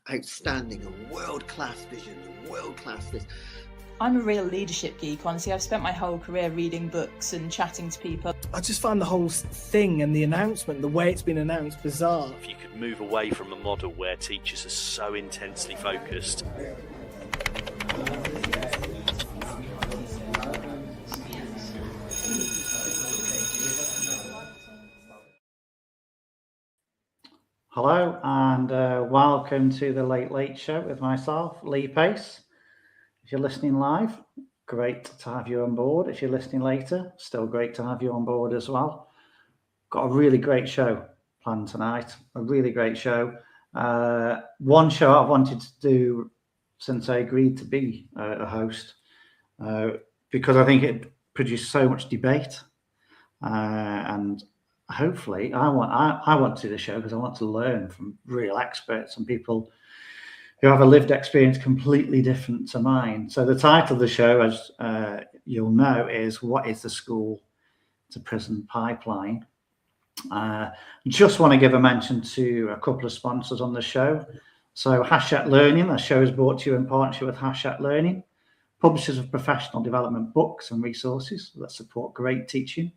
outstanding, a world-class vision, a world-class this. I'm a real leadership geek, honestly. I've spent my whole career reading books and chatting to people. I just find the whole thing and the announcement, the way it's been announced, bizarre. If you could move away from a model where teachers are so intensely focused. Hello and welcome to the Late Late Show with myself, Lee Pace. If you're listening live, great to have you on board. If you're listening later, still great to have you on board as well. Got a really great show planned tonight, a really great show. One show I've wanted to do since I agreed to be a host because I think it produced so much debate and hopefully I want to do the show because I want to learn from real experts and people who have a lived experience completely different to mine. So the title of the show, as you'll know, is What is the School to Prison Pipeline? Just want to give a mention to a couple of sponsors on the show. So Hachette Learning, the show is brought to you in partnership with Hachette Learning, publishers of professional development books and resources that support great teaching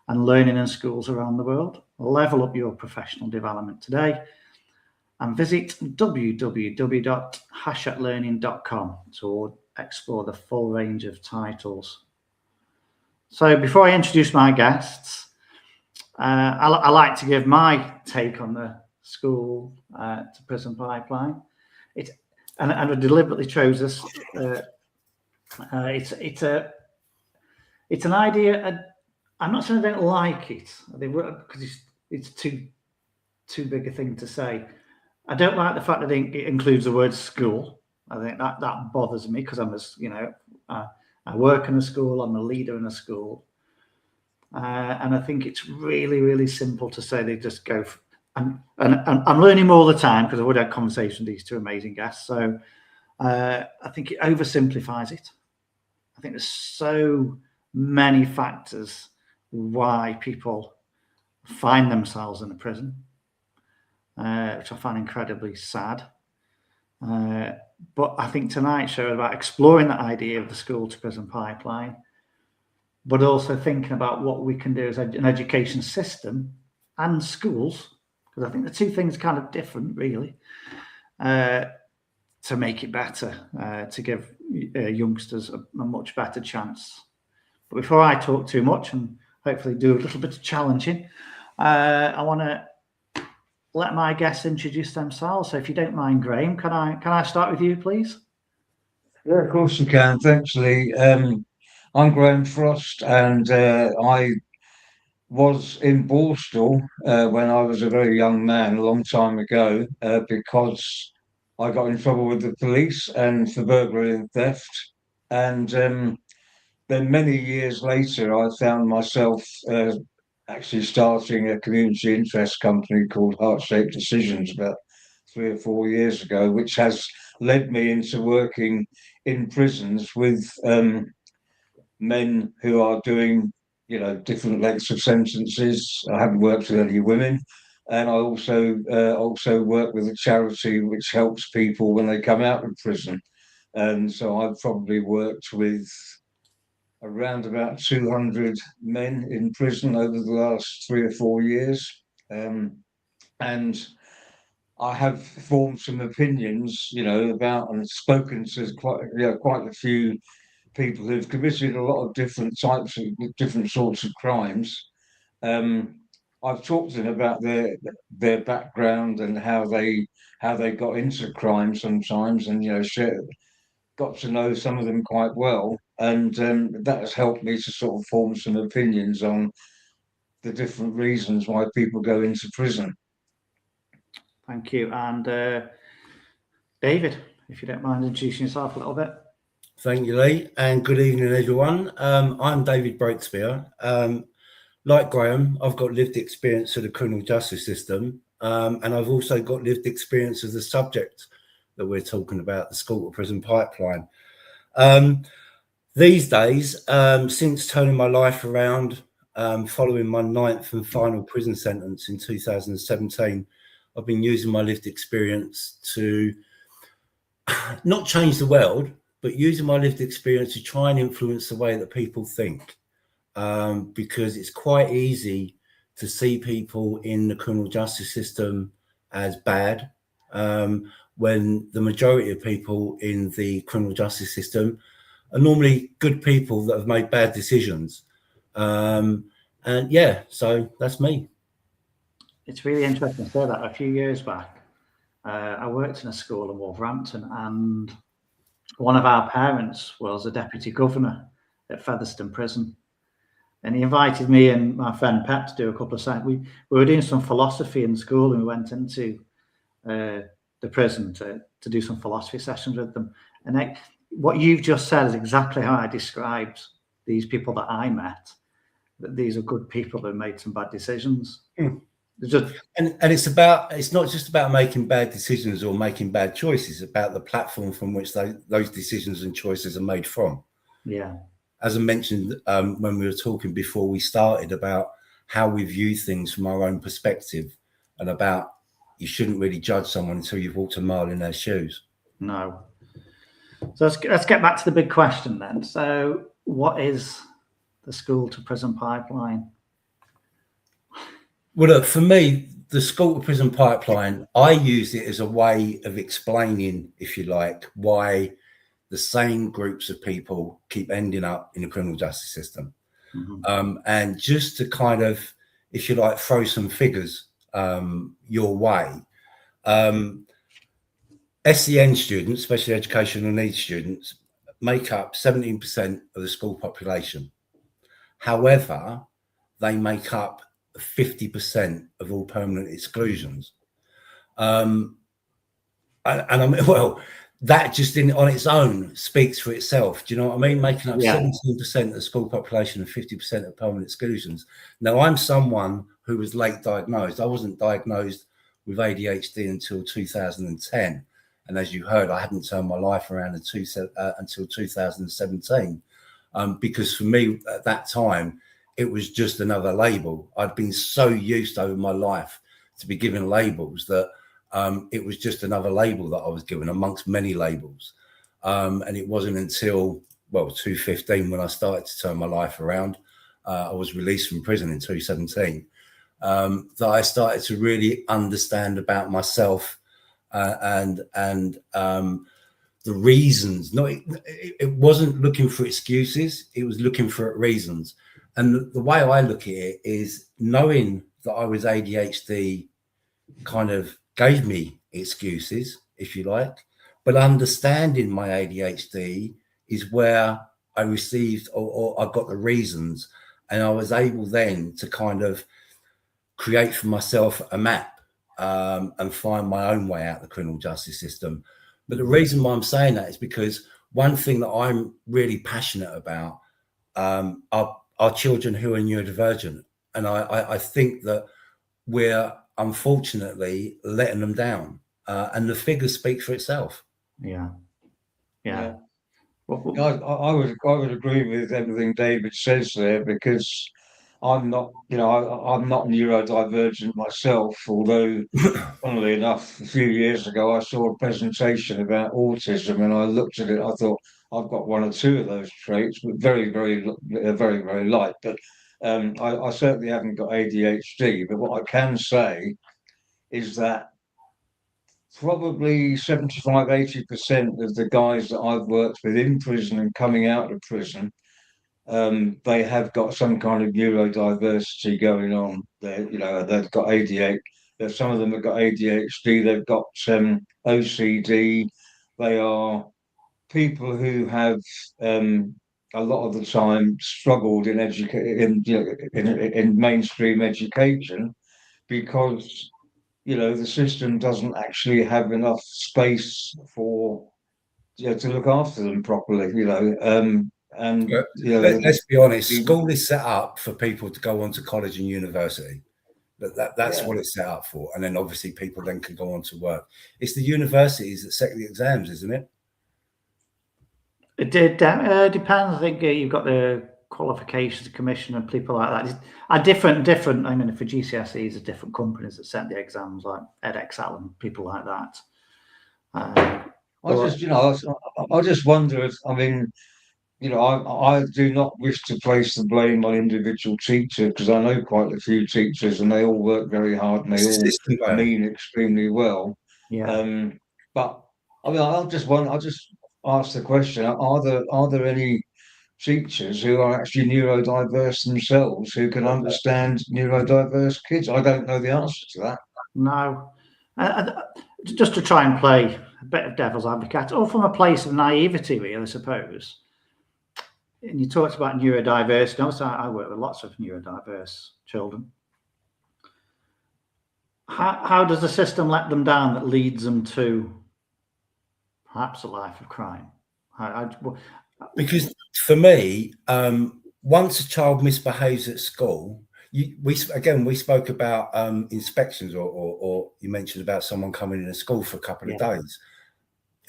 and learning in schools around the world. Level up your professional development today and visit www.hachetlearning.com to explore the full range of titles. So before I introduce my guests, I like to give my take on the school to prison pipeline. And I deliberately chose this. It's an idea. I'm not saying I don't like it because it's too big a thing to say. I don't like the fact that it includes the word school. I think that bothers me because I work in a school. I'm a leader in a school, and I think it's really, really simple to say they just go. And I'm learning more all the time because I've already had conversations with these two amazing guests. So I think it oversimplifies it. I think there's so many factors why people find themselves in a prison, which I find incredibly sad. But I think tonight's show is about exploring that idea of the school to prison pipeline, but also thinking about what we can do as an education system and schools, because I think the two things are kind of different, really, to make it better, to give youngsters a much better chance. But before I talk too much and hopefully do a little bit of challenging, I want to let my guests introduce themselves. So if you don't mind, Graham, can I start with you, please? Yeah, of course you can. Thanks, Lee. I'm Graham Frost, and I was in Borstal when I was a very young man, a long time ago, because I got in trouble with the police and for burglary and theft. And then many years later, I found myself actually starting a community interest company called Heart Shaped Decisions about 3 or 4 years ago, which has led me into working in prisons with men who are doing, different lengths of sentences. I haven't worked with any women. And I also work with a charity which helps people when they come out of prison. And so I've probably worked with around about 200 men in prison over the last 3 or 4 years. And I have formed some opinions, about and spoken to quite a few people who've committed a lot of different sorts of crimes. I've talked to them about their background and how they got into crime sometimes, and got to know some of them quite well, and that has helped me to sort of form some opinions on the different reasons why people go into prison. Thank you. And David, if you don't mind introducing yourself a little bit. Thank you, Lee, and good evening, everyone. I'm David Breakspear. Like Graham, I've got lived experience of the criminal justice system, and I've also got lived experience of the subject that we're talking about, the school to prison pipeline. These days, since turning my life around, following my 9th and final prison sentence in 2017, I've been using my lived experience to not change the world, but using my lived experience to try and influence the way that people think. Because it's quite easy to see people in the criminal justice system as bad, when the majority of people in the criminal justice system are normally good people that have made bad decisions. And yeah, so that's me. It's really interesting to say that. A few years back, I worked in a school in Wolverhampton, and one of our parents was a deputy governor at Featherstone Prison. And he invited me and my friend Pep to do a couple of sessions. We were doing some philosophy in school, and we went into the prison to do some philosophy sessions with them. And what you've just said is exactly how I described these people that I met. That these are good people that made some bad decisions. Mm. And it's not just about making bad decisions or making bad choices. It's about the platform from which those decisions and choices are made from. Yeah. As I mentioned when we were talking before we started about how we view things from our own perspective, and about you shouldn't really judge someone until you've walked a mile in their shoes. No. So let's get back to the big question then. So what is the school to prison pipeline? Well, look, for me, the school to prison pipeline, I use it as a way of explaining, if you like, why the same groups of people keep ending up in the criminal justice system. Mm-hmm. And just to kind of, if you like, throw some figures your way. SEN students, special educational needs students, make up 17% of the school population. However, they make up 50% of all permanent exclusions. And I mean, well, that just on its own speaks for itself. Do you know what I mean? Making up 17% of the school population and 50% of permanent exclusions. Now, I'm someone who was late diagnosed. I wasn't diagnosed with ADHD until 2010. And as you heard, I hadn't turned my life around until 2017. Because for me at that time, it was just another label. I'd been so used over my life to be given labels that it was just another label that I was given amongst many labels. And it wasn't until, 2015 when I started to turn my life around. I was released from prison in 2017, that I started to really understand about myself and the reasons. No, it wasn't looking for excuses. It was looking for reasons. And the way I look at it is knowing that I was ADHD kind of gave me excuses, if you like, but understanding my ADHD is where I received or I got the reasons, and I was able then to kind of create for myself a map and find my own way out of the criminal justice system. But the reason why I'm saying that is because one thing that I'm really passionate about are children who are neurodivergent. And I think that we're unfortunately letting them down. And the figures speak for itself. Yeah. I would agree with everything David says there, because I'm not neurodivergent myself, although funnily enough, a few years ago I saw a presentation about autism and I looked at it, I thought I've got one or two of those traits, but very, very, very, very light. But I certainly haven't got ADHD. But what I can say is that probably 75-80% of the guys that I've worked with in prison and coming out of prison, they have got some kind of neurodiversity going on. They've got ADHD. Some of them have got ADHD. They've got OCD. They are people who have a lot of the time struggled in mainstream education because the system doesn't actually have enough space for to look after them properly. Let's be honest, school is set up for people to go on to college and university. That's what it's set up for. And then obviously people then can go on to work. It's the universities that set the exams, isn't it? It depends. I think you've got the qualifications commission and people like that are different. I mean, for GCSEs, are different companies that set the exams, like EdXL and people like that. I just, I just wonder if, I mean, I do not wish to place the blame on individual teacher because I know quite a few teachers and they all work very hard and they It's a all system, Graham. mean extremely well. Yeah. But I mean, I'll just ask the question: Are there any teachers who are actually neurodiverse themselves who can understand neurodiverse kids? I don't know the answer to that. No. Just to try and play a bit of devil's advocate, or from a place of naivety, really, I suppose. And you talked about neurodiversity. Also, I work with lots of neurodiverse children. How does the system let them down that leads them to perhaps a life of crime? Because for me, once a child misbehaves at school, we spoke about inspections, or you mentioned about someone coming into school for a couple of days.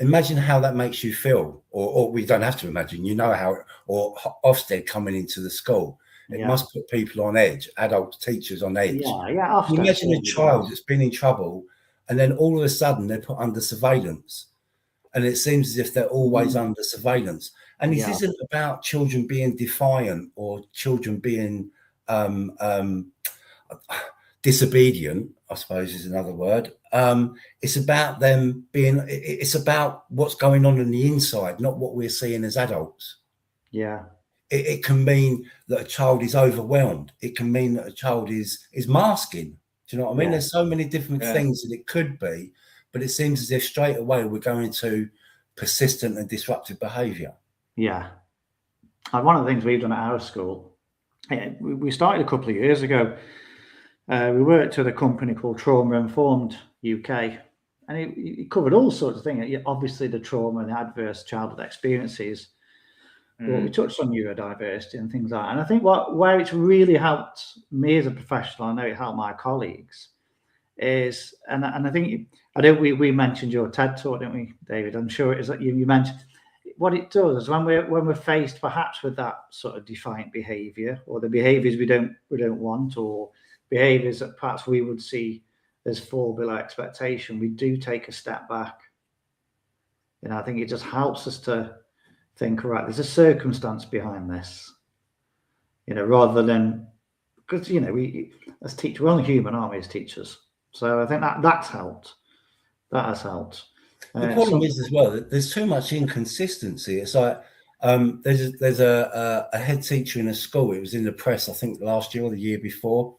Imagine how that makes you feel, or we don't have to imagine. You know how, or Ofsted coming into the school, it must put people on edge, adult teachers on edge. Imagine a child that's been in trouble, and then all of a sudden they're put under surveillance, and it seems as if they're always under surveillance. And this isn't about children being defiant or children being disobedient, I suppose is another word. It's about them being, it's about what's going on the inside, not what we're seeing as adults. Yeah. It can mean that a child is overwhelmed. It can mean that a child is masking. Do you know what I mean? There's so many different things that it could be, but it seems as if straight away we're going to persistent and disruptive behaviour. Yeah. And one of the things we've done at our school, we started a couple of years ago. We worked with a company called Trauma Informed UK, and it covered all sorts of things. Obviously, the trauma and the adverse childhood experiences. But we touched on neurodiversity and things like that. And I think where it's really helped me as a professional, I know it helped my colleagues, is, and I think, we mentioned your TED talk, didn't we, David? I'm sure it is that you mentioned what it does is when we're faced perhaps with that sort of defiant behaviour, or the behaviours we don't want, or behaviours that perhaps we would see as fall below expectation, we do take a step back. I think it just helps us to think, right, there's a circumstance behind this, rather than, because we as teachers, we're only human, aren't we, as teachers? So I think that's helped. That has helped. The problem is as well that there's too much inconsistency. It's like there's a head teacher in a school. It was in the press, I think, last year or the year before.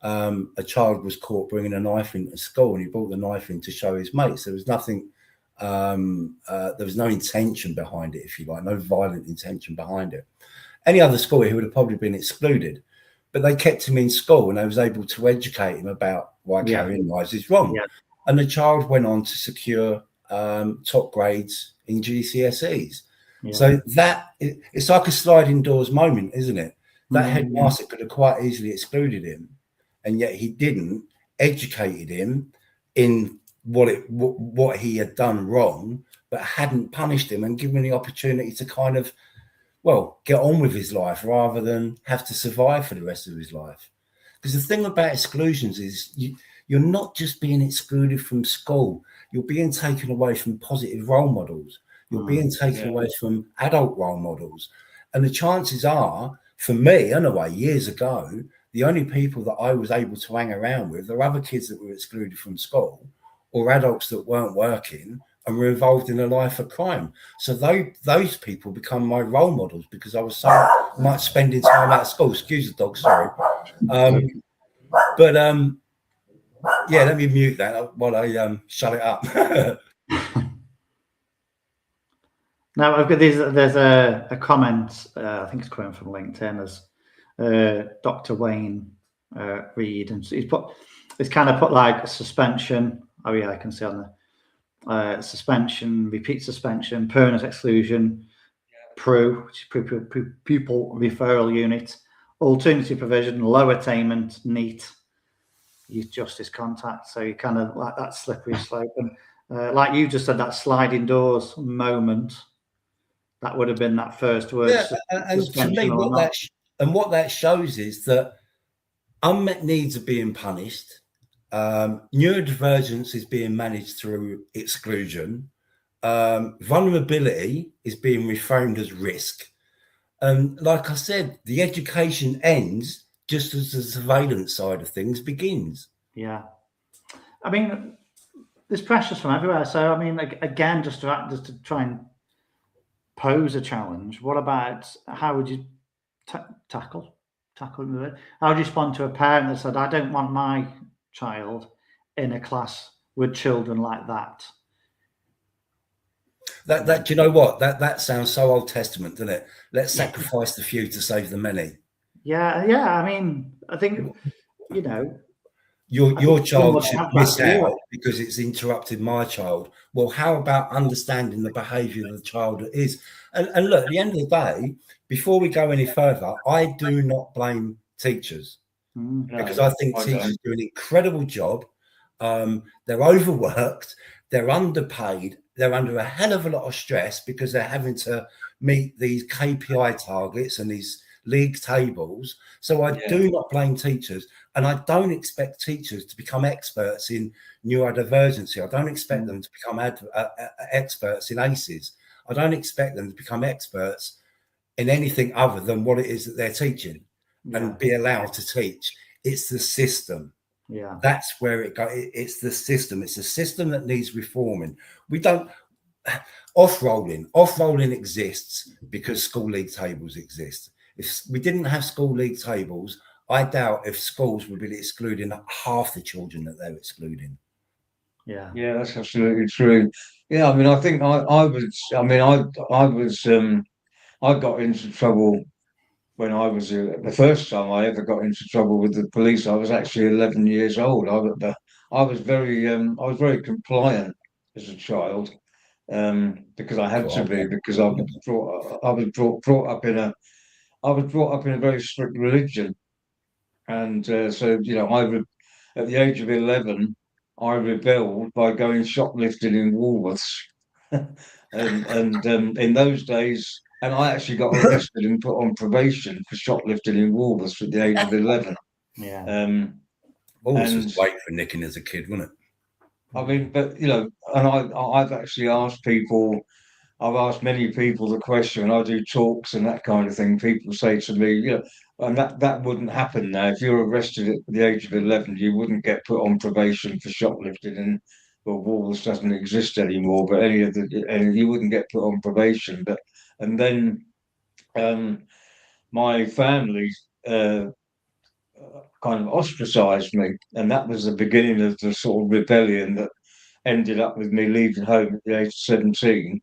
A child was caught bringing a knife into school, and he brought the knife in to show his mates. There was nothing. There was no intention behind it, if you like, no violent intention behind it. Any other school, he would have probably been excluded, but they kept him in school, and they was able to educate him about why carrying knives is wrong. And the child went on to secure top grades in GCSEs. So it's like a sliding doors moment, isn't it? That headmaster could have quite easily excluded him, and yet he didn't, educated him in what he had done wrong, but hadn't punished him and given him the opportunity to kind of, get on with his life rather than have to survive for the rest of his life. Because the thing about exclusions is you're not just being excluded from school, you're being taken away from positive role models. You're being taken away from adult role models. And the chances are, for me, anyway, years ago, the only people that I was able to hang around with are other kids that were excluded from school, or adults that weren't working and were involved in a life of crime. So those people become my role models because I was so much spending time out of school. Excuse the dog, sorry. Let me mute that while I shut it up. Now I've got there's a comment, I think it's coming from LinkedIn, as Dr. Wayne Reed, and he's kind of put like a suspension. Oh yeah, I can see on the suspension, repeat suspension, permanent exclusion, PRU, which is pupil referral unit, alternative provision, low attainment, NEAT, youth justice contact. So you kind of like that slippery slope, and like you just said, that sliding doors moment, that would have been that first word. Yeah, and to me, what that shows is that unmet needs are being punished. Neurodivergence is being managed through exclusion. vulnerability is being reframed as risk. And like I said, the education ends just as the surveillance side of things begins. Yeah. I mean, there's pressures from everywhere. So, I mean, again, just to try and pose a challenge, what about how would you tackle? How would you respond to a parent that said, I don't want my child in a class with children like that? That do you know what? That sounds so Old Testament, doesn't it? Let's sacrifice the few to save the many. Yeah. I mean, I think, you know, your child should miss out because it's interrupted my child. Well, how about understanding the behaviour of the child that is? And look, at the end of the day, before we go any further, I do not blame teachers because I think teachers do an incredible job. They're overworked, they're underpaid, they're under a hell of a lot of stress because they're having to meet these KPI targets and these league tables. So I do not blame teachers, and I don't expect teachers to become experts in neurodivergency. I don't expect them to become experts in ACEs. I don't expect them to become experts in anything other than what it is that they're teaching and be allowed to teach. It's the system. Yeah, that's where it goes. It's the system. It's a system that needs reforming. We don't off-rolling exists because school league tables exist. If we didn't have school league tables, I doubt if schools would be excluding half the children that they're excluding. Yeah, that's absolutely true. Yeah, I mean, I think I got into trouble when I was the first time I ever got into trouble with the police. I was actually 11 years old. I was very compliant as a child because I had to be, because I was brought up in a very strict religion, and so at the age of 11, I rebelled by going shoplifting in Woolworths, and in those days. And I actually got arrested and put on probation for shoplifting in Woolworths at the age of 11. Yeah. Woolworths was great for nicking as a kid, wasn't it? I mean, but and I've actually asked many people the question. I do talks and that kind of thing. People say to me, and that wouldn't happen now. If you're arrested at the age of 11, you wouldn't get put on probation for shoplifting, and Woolworths doesn't exist anymore. But you wouldn't get put on probation. And then my family kind of ostracized me, and that was the beginning of the sort of rebellion that ended up with me leaving home at the age of 17,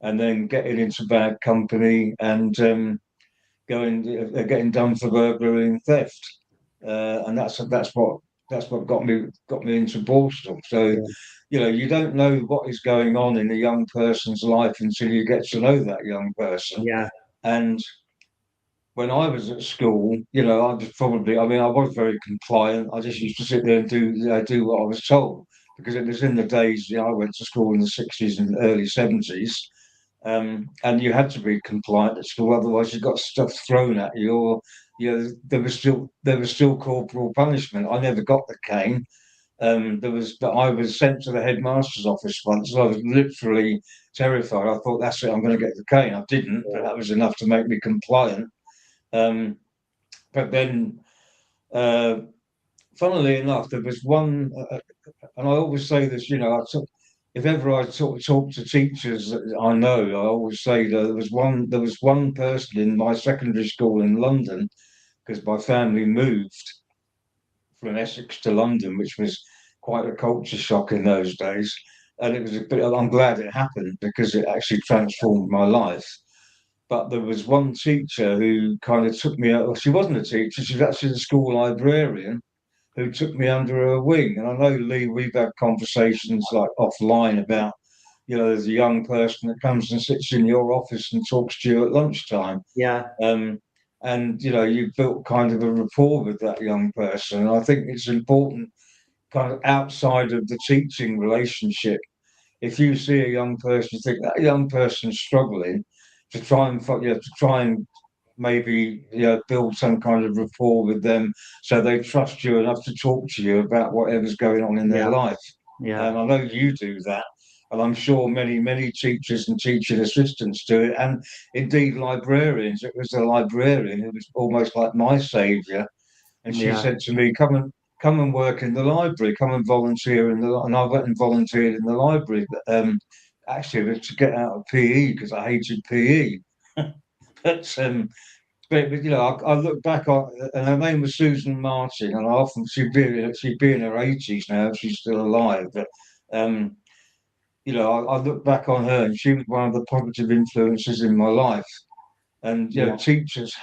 and then getting into bad company and getting done for burglary and theft, and that's what got me into Borstal. So. You don't know what is going on in a young person's life until you get to know that young person. Yeah. And when I was at school, I was very compliant. I just used to sit there and do what I was told, because it was in the days, I went to school in the 60s and early 70s. And you had to be compliant at school, otherwise you got stuff thrown at you, or there was still corporal punishment. I never got the cane. I was sent to the headmaster's office once. I was literally terrified. I thought, that's it, I'm going to get the cane. I didn't, but that was enough to make me compliant. But then, funnily enough, there was one, and I always say this, if ever I talk to teachers that I know, I always say that there was one person in my secondary school in London, because my family moved from Essex to London, which was quite a culture shock in those days. And I'm glad it happened, because it actually transformed my life. But there was one teacher who kind of took me out. Well, she wasn't a teacher, she was actually the school librarian, who took me under her wing. And I know, Lee, we've had conversations like offline about, there's a young person that comes and sits in your office and talks to you at lunchtime. Yeah. And you built kind of a rapport with that young person. And I think it's important, kind of outside of the teaching relationship, if you see a young person, you think that young person's struggling, to try and maybe build some kind of rapport with them, so they trust you enough to talk to you about whatever's going on in their life. Yeah. And I know you do that. and I'm sure many teachers and teaching assistants do it, and indeed librarians. It was a librarian who was almost like my saviour, and she said to me, come and work in the library, come and volunteer in the," and I went and volunteered in the library. Actually, it was to get out of PE because I hated PE. But you know, I look back on, and her name was Susan Martin, and I often she'd be in her 80s now, if she's still alive. But you know, I look back on her, and she was one of the positive influences in my life. And you know, teachers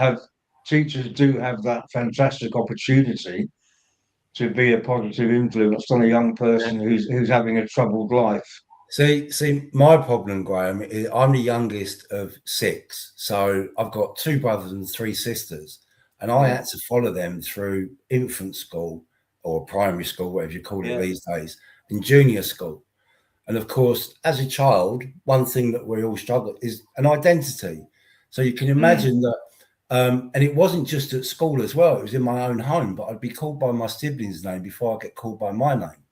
do have that fantastic opportunity to be a positive influence on a young person who's having a troubled life. See, my problem, Graham, is I'm the youngest of 6, so I've got 2 brothers and 3 sisters, and I had to follow them through infant school or primary school, whatever you call it these days, and junior school. And of course, as a child, one thing that we all struggle is an identity. So you can imagine that, and it wasn't just at school as well; it was in my own home. But I'd be called by my siblings' name before I get called by my name.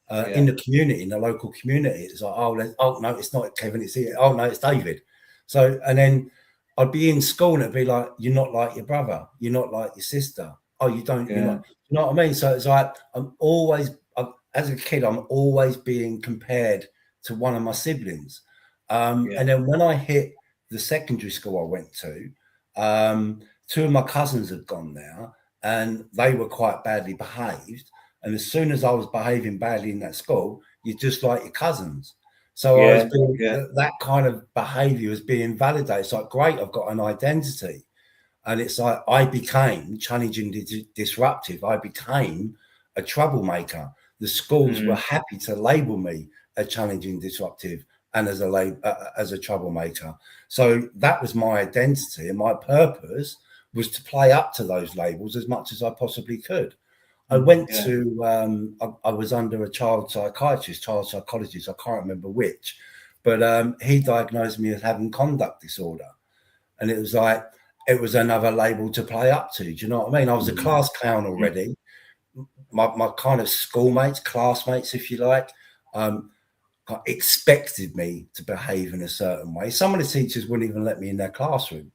In the community, in the local community, it's like, oh no, it's not Kevin, it's here. Oh no, it's David. So, and then I'd be in school and it'd be like, you're not like your brother, you're not like your sister. Oh, you don't, you're not, you know what I mean? So it's like as a kid, I'm always being compared to one of my siblings. And then when I hit the secondary school I went to, 2 of my cousins had gone there, and they were quite badly behaved. And as soon as I was behaving badly in that school, you're just like your cousins. So I was being, that kind of behaviour was being validated. It's like, great, I've got an identity. And it's like I became challenging, disruptive. I became a troublemaker. The schools were happy to label me a challenging, disruptive and as a troublemaker. So that was my identity. And my purpose was to play up to those labels as much as I possibly could. I went to, I was under a child psychologist, I can't remember which, but he diagnosed me as having conduct disorder. And it was like, it was another label to play up to. Do you know what I mean? I was a class clown already. My kind of schoolmates, classmates, if you like, expected me to behave in a certain way. Some of the teachers wouldn't even let me in their classroom.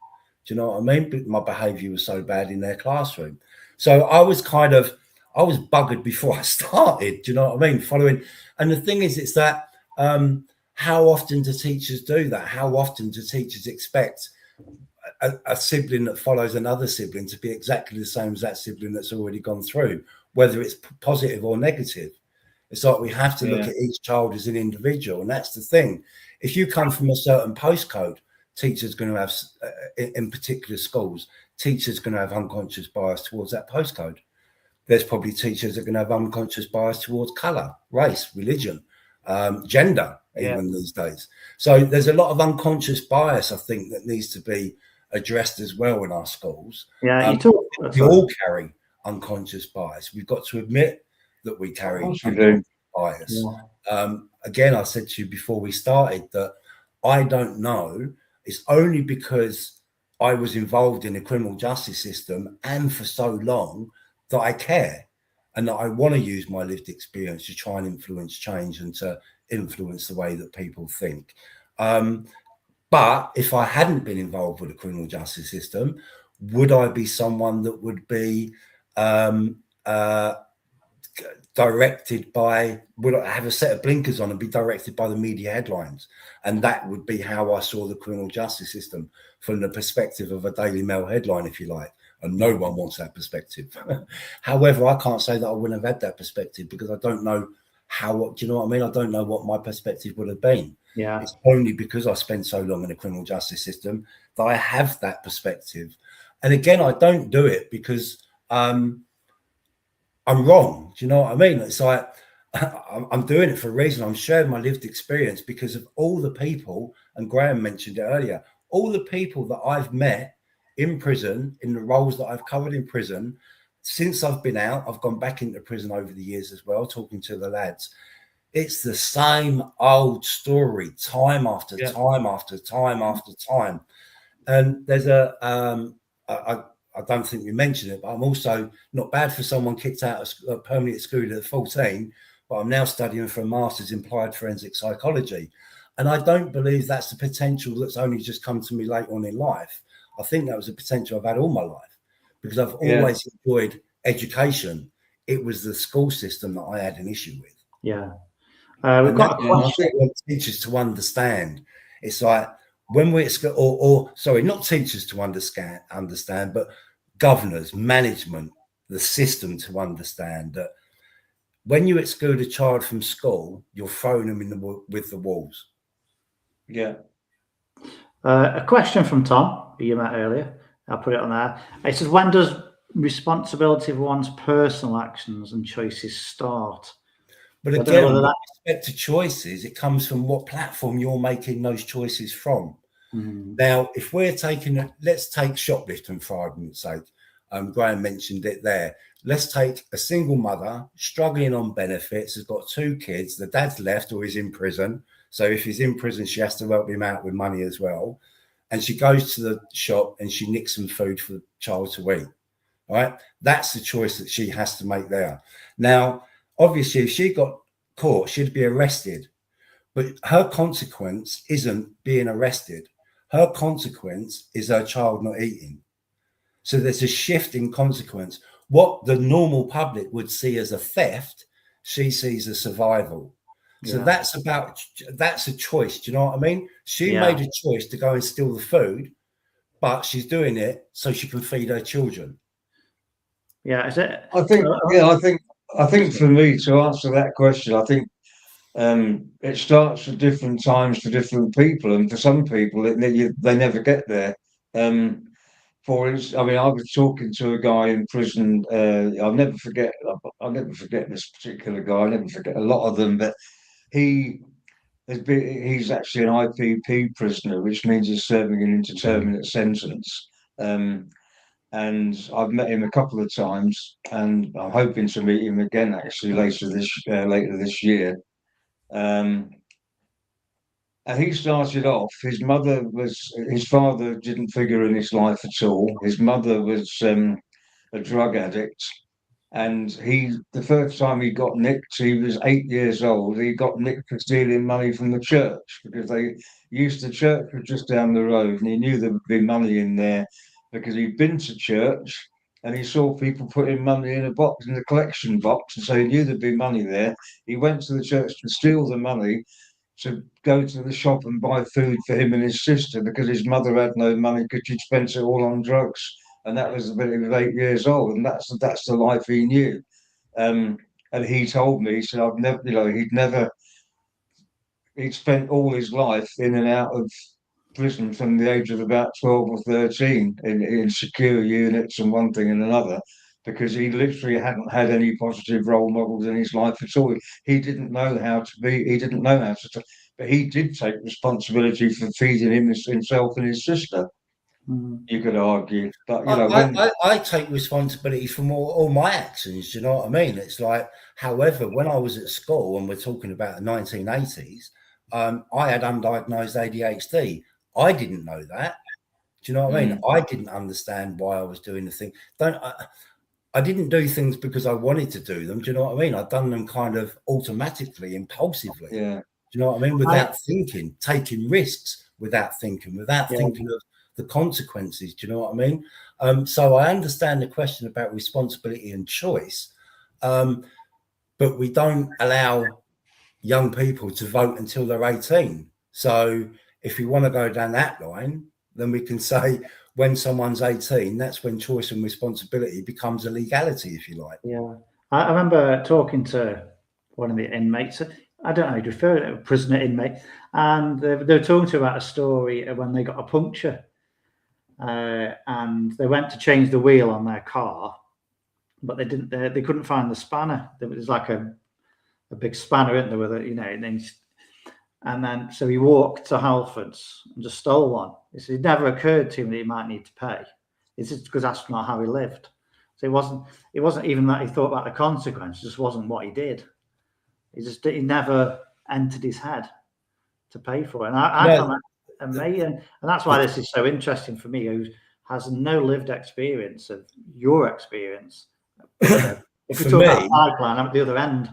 Do you know what I mean? But my behavior was so bad in their classroom. So I was buggered before I started. Do you know what I mean? Following. And the thing is, it's that how often do teachers do that? How often do teachers expect a sibling that follows another sibling to be exactly the same as that sibling that's already gone through, whether it's positive or negative? It's like we have to look at each child as an individual. And that's the thing. If you come from a certain postcode, teachers going to have, in particular schools, teachers going to have unconscious bias towards that postcode. There's probably teachers that are going to have unconscious bias towards colour, race, religion, gender, even these days. So there's a lot of unconscious bias, I think, that needs to be addressed as well in our schools. Yeah, we all carry unconscious bias. We've got to admit that we carry unconscious bias. Again, I said to you before we started that I don't know. It's only because I was involved in the criminal justice system and for so long that I care and that I want to use my lived experience to try and influence change and to influence the way that people think. But if I hadn't been involved with the criminal justice system, would I be someone that would be directed by, would I have a set of blinkers on and be directed by the media headlines? And that would be how I saw the criminal justice system, from the perspective of a Daily Mail headline, if you like. And no one wants that perspective. However, I can't say that I wouldn't have had that perspective because I don't know do you know what I mean? I don't know what my perspective would have been. Yeah. It's only because I spent so long in the criminal justice system that I have that perspective. And again, I don't do it because I'm wrong. Do you know what I mean? It's like I'm doing it for a reason. I'm sharing my lived experience because of all the people, and Graham mentioned it earlier, all the people that I've met in prison, in the roles that I've covered in prison. Since I've been out, I've gone back into prison over the years as well, talking to the lads. It's the same old story, time after time after time after time. And there's I don't think we mentioned it, but I'm also not bad for someone kicked out of permanent school at 14. but I'm now studying for a master's in applied forensic psychology. And I don't believe that's the potential that's only just come to me later on in life. I think that was a potential I've had all my life, because I've always enjoyed education. It was the school system that I had an issue with. Yeah. We've got a question. I think we want teachers to understand. It's like when we're at school, or sorry, not teachers to understand, but governors, management, the system to understand that when you exclude a child from school, you're throwing them with the wolves. Yeah. A question from Tom, who you met earlier. I'll put it on there. It says, when does responsibility for one's personal actions and choices start? But again, with respect to choices, it comes from what platform you're making those choices from. Now, if we're taking, let's take shoplifting for argument's sake. Graham mentioned it there. Let's take a single mother struggling on benefits, has got 2 kids, the dad's left or he's in prison. So if he's in prison, she has to help him out with money as well. And she goes to the shop and she nicks some food for the child to eat. All right. That's the choice that she has to make there. Now, obviously, if she got caught, she'd be arrested. But her consequence isn't being arrested. Her consequence is her child not eating. So there's a shift in consequence. What the normal public would see as a theft, she sees as survival. So that's a choice. Do you know what I mean? She made a choice to go and steal the food, but she's doing it so she can feed her children. Yeah, is it? I think for me to answer that question, I think it starts at different times for different people, and for some people, they never get there. For instance, I mean, I was talking to a guy in prison. I'll never forget this particular guy. I never forget a lot of them, but he's actually an IPP prisoner, which means he's serving an indeterminate sentence. And I've met him a couple of times, and I'm hoping to meet him again actually later this year. And he started off. His father didn't figure in his life at all. His mother was a drug addict, and the first time he got nicked, he was 8 years old. He got nicked for stealing money from the church, because the church was just down the road, and he knew there would be money in there because he'd been to church and he saw people putting money in the collection box, and so he knew there'd be money there. He went to the church to steal the money, to go to the shop and buy food for him and his sister, because his mother had no money because she'd spent it all on drugs. And that was when he was 8 years old, and that's the life he knew. And he told me, he said, he'd spent all his life in and out of prison from the age of about 12 or 13 in secure units and one thing and another, because he literally hadn't had any positive role models in his life at all. He didn't know how to be, but he did take responsibility for feeding himself and his sister. You could argue, but I take responsibility for all my actions. Do you know what I mean? It's like, however, when I was at school, and we're talking about the 1980s, I had undiagnosed ADHD. I didn't know that. Do you know what I mean? I didn't understand why I was doing the thing. I didn't do things because I wanted to do them. Do you know what I mean? I'd done them kind of automatically, impulsively. Yeah. Do you know what I mean? Without thinking, taking risks without thinking of the consequences. Do you know what I mean? So I understand the question about responsibility and choice, but we don't allow young people to vote until they're 18. So if we want to go down that line, then we can say when someone's 18, that's when choice and responsibility becomes a legality, if you like. Yeah. I remember talking to one of the inmates. I don't know how to refer to it, a prisoner inmate. And they were talking to about a story of when they got a puncture. And they went to change the wheel on their car, but they didn't. They couldn't find the spanner. There was like a big spanner in there with it, and then so he walked to Halfords and just stole one. It never occurred to him that he might need to pay. It's just because that's not how he lived. So it wasn't even that he thought about the consequence. It just wasn't what he did. He never entered his head to pay for it. And I found that amazing, and that's why this is so interesting for me, who has no lived experience of your experience. If we talk about pipeline, I'm at the other end.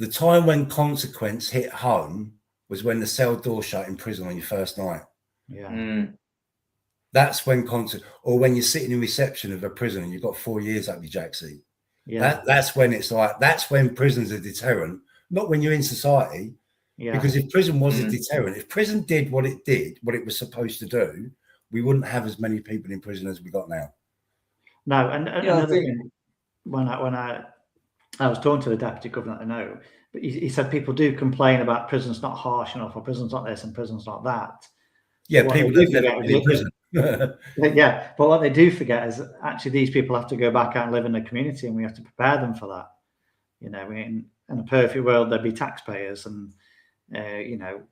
the time when consequence hit home was when the cell door shut in prison on your first night. Yeah. That's when or when you're sitting in reception of a prison and you've got 4 years up your jackseat. Yeah. That's when it's like, that's when prison's a deterrent, not when you're in society. Yeah. Because if prison was a deterrent, if prison did what it was supposed to do, we wouldn't have as many people in prison as we got now. No, and another thing, when I was talking to the deputy governor, I know, but he said people do complain about prison's not harsh enough, or prison's not this and prison's not that. Yeah, people do never been in prison. Yeah, but what they do forget is actually these people have to go back out and live in the community, and we have to prepare them for that. You know, in a perfect world, there'd be taxpayers and you know,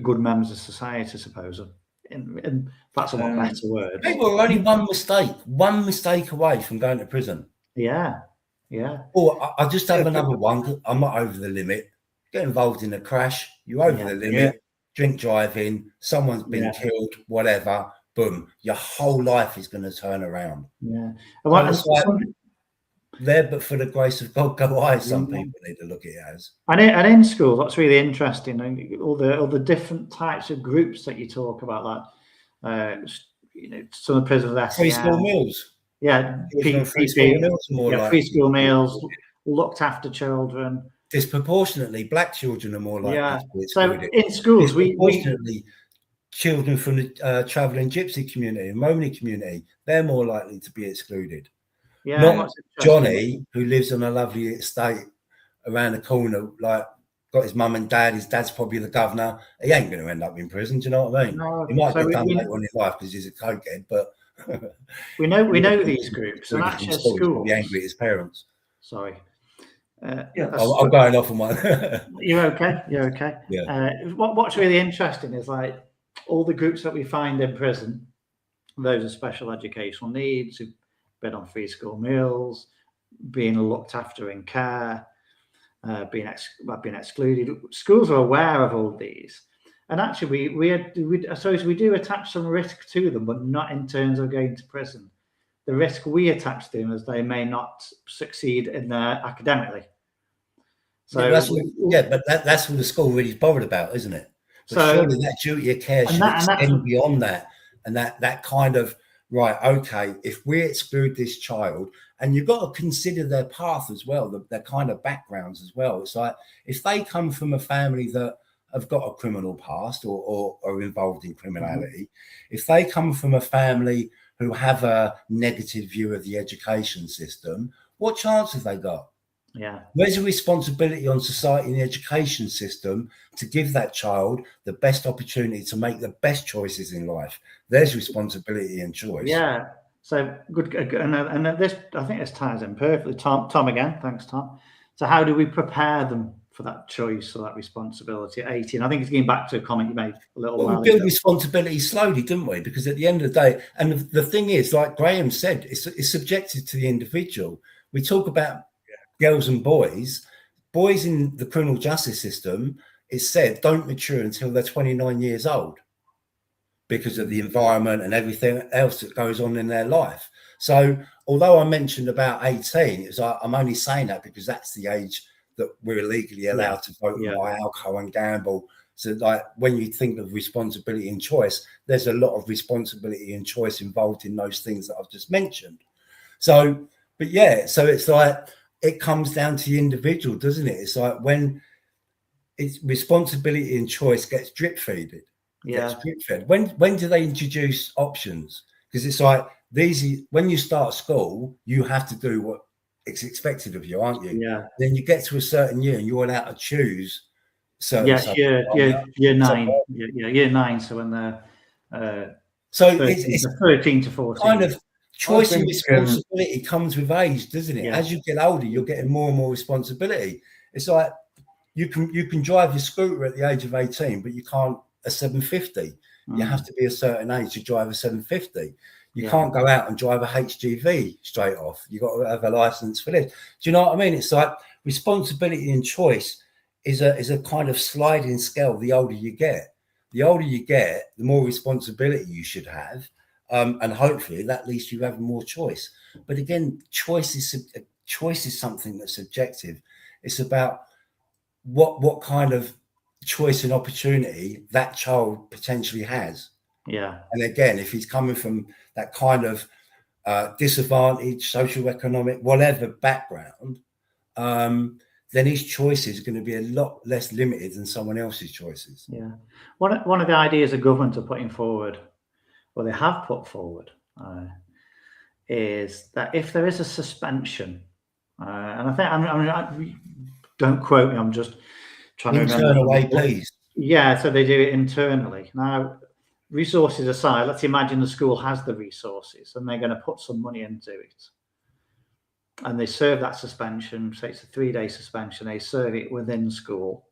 good members of society, I suppose. And that's a lot better word. People are only one mistake away from going to prison. Yeah, yeah. Or I just have another one. I'm not over the limit. Get involved in a crash. You're over the limit. Drink driving. Someone's been killed. Whatever. Boom. Your whole life is going to turn around. Yeah. There, but for the grace of God, go I. Some people need to look at it as. And in school, that's really interesting. All the different types of groups that you talk about, that you know, some of the prisons of Free school meals. Yeah, free school meals, looked after children. Disproportionately, black children are more likely to be excluded. So in schools, disproportionately, children from the travelling gypsy community and Romany community, they're more likely to be excluded. Yeah, not Johnny, who lives on a lovely estate around the corner, like got his mum and dad. His dad's probably the governor. He ain't going to end up in prison. Do you know what I mean? No, he might get done later on in life because he's a cokehead, but we know these groups. And actually, at school, be angry at his parents. Sorry. I'm going off on one. You're okay. You're okay. Yeah. What's really interesting is like all the groups that we find in prison. Those are special educational needs, who've been on free school meals, being looked after in care, being excluded. Schools are aware of all these, and actually, I suppose we do attach some risk to them, but not in terms of going to prison. The risk we attach to them is they may not succeed in academically. So that's what the school really is bothered about, isn't it? But so surely that duty of care should extend beyond that, and that kind of right. Okay, if we exclude this child, and you've got to consider their path as well, their kind of backgrounds as well. It's like if they come from a family that have got a criminal past or are involved in criminality, if they come from a family who have a negative view of the education system, what chance have they got? Yeah. Where's the responsibility on society and the education system to give that child the best opportunity to make the best choices in life? There's responsibility and choice. Yeah. So good. And this, I think this ties in perfectly. Tom again. Thanks, Tom. So how do we prepare them for that choice or that responsibility at 18? I think it's getting back to a comment you made a little while ago. We build responsibility slowly, didn't we? Because at the end of the day, and the thing is, like Graham said, it's subjective to the individual. We talk about girls and boys in the criminal justice system, it's said don't mature until they're 29 years old because of the environment and everything else that goes on in their life. So although I mentioned about 18, it's like, I'm only saying that because that's the age that we're legally allowed to vote and buy alcohol and gamble. So like when you think of responsibility and choice, there's a lot of responsibility and choice involved in those things that I've just mentioned. So, but yeah, so it's like, it comes down to the individual, doesn't it? It's like when it's responsibility and choice gets drip fed. When do they introduce options? Because it's like when you start school, you have to do what it's expected of you, aren't you? Yeah. Then you get to a certain year and you're allowed to choose certain year 9. Year 9. So when they're so 13 to 14. Kind of choice and responsibility comes with age, doesn't it? As you get older, you're getting more and more responsibility. It's like you can drive your scooter at the age of 18, but you can't a 750. You have to be a certain age to drive a 750. You can't go out and drive a HGV straight off. You've got to have a license for this. Do you know what I mean? It's like responsibility and choice is a kind of sliding scale. The older you get, the more responsibility you should have. And hopefully that leads you have more choice. But again, choice is something that's subjective. It's about what kind of choice and opportunity that child potentially has. Yeah. And again, if he's coming from that kind of disadvantage, social, economic, whatever background, then his choices are going to be a lot less limited than someone else's choices. Yeah. One of the ideas the government are putting forward, or they have put forward, is that if there is a suspension, and I think don't quote me, I'm just trying to remember. Turn away, please. Yeah, so they do it internally. Now, resources aside, let's imagine the school has the resources and they're going to put some money into it. And they serve that suspension, say it's a 3-day suspension, they serve it within school.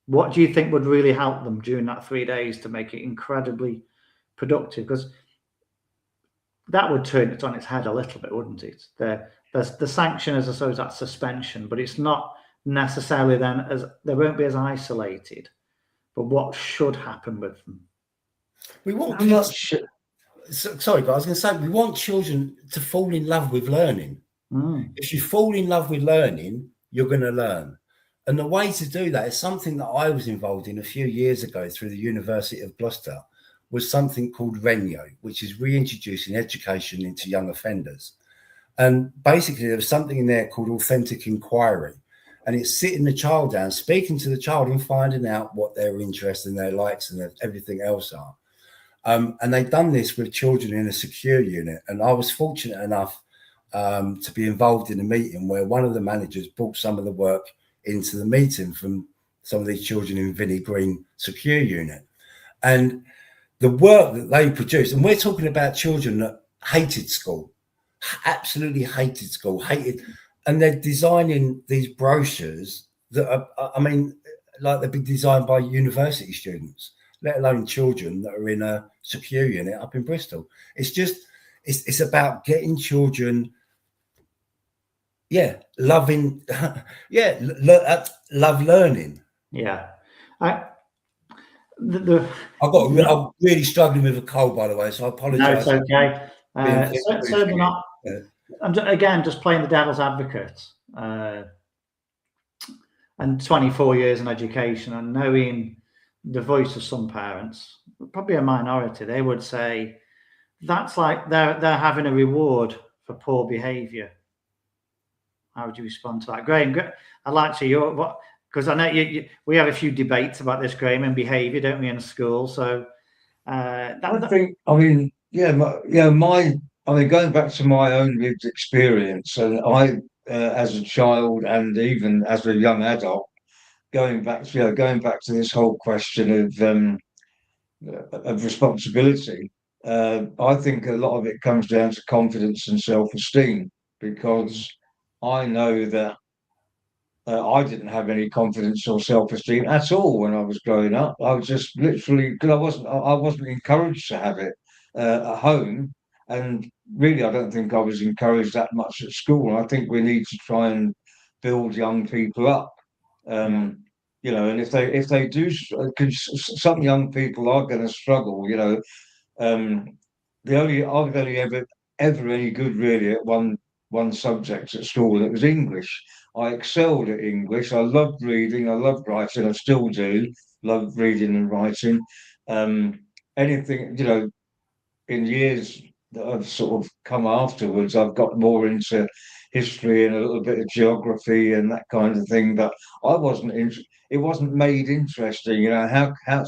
What do you think would really help them during that 3 days to make it incredibly productive? Because that would turn it on its head a little bit, wouldn't it? The sanction is, I suppose, that suspension, but it's not necessarily then as they won't be as isolated. But what should happen with them? We want How much? sorry, but I was going to say we want children to fall in love with learning. If you fall in love with learning, you're going to learn. And the way to do that is something that I was involved in a few years ago through the University of Gloucester, was something called RENYO, which is reintroducing education into young offenders. And basically there was something in there called authentic inquiry. And it's sitting the child down, speaking to the child and finding out what their interests and their likes and everything else are. And they've done this with children in a secure unit. And I was fortunate enough to be involved in a meeting where one of the managers brought some of the work into the meeting from some of these children in Vinnie Green secure unit. And the work that they produced, and we're talking about children that hated school, absolutely hated school, and they're designing these brochures that are, I mean, like they've been designed by university students, let alone children that are in a secure unit up in Bristol. It's just, it's about getting children, loving, love learning. Yeah. I'm really struggling with a cold, by the way, so I apologise. No, it's okay. Certainly not. I'm just playing the devil's advocate. And 24 years in education and knowing the voice of some parents, probably a minority, they would say that's like they're having a reward for poor behaviour. How would you respond to that, Graham? I'd like to hear what, because I know we have a few debates about this, Graham, and behaviour, don't we, in school? So going back to my own lived experience, and I, as a child and even as a young adult, going back to this whole question of responsibility, I think a lot of it comes down to confidence and self-esteem, because I know that I didn't have any confidence or self-esteem at all when I was growing up. I was just literally, because I wasn't encouraged to have it at home, and really I don't think I was encouraged that much at school. I think we need to try and build young people up, and if they do, some young people are going to struggle. I've only ever any good really at one subject at school, and it was English. I excelled at English. I loved reading. I loved writing. I still do love reading and writing. Anything, in years that I've sort of come afterwards, I've got more into history and a little bit of geography and that kind of thing. But I wasn't. It wasn't made interesting. How can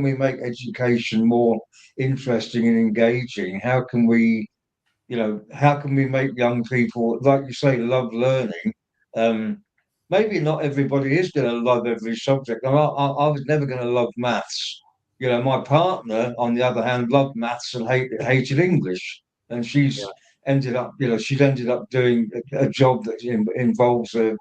we make education more interesting and engaging? How can we make young people, like you say, love learning? Maybe not everybody is going to love every subject. I was never going to love maths. My partner, on the other hand, loved maths and hated English, and she's ended up doing a job that involves her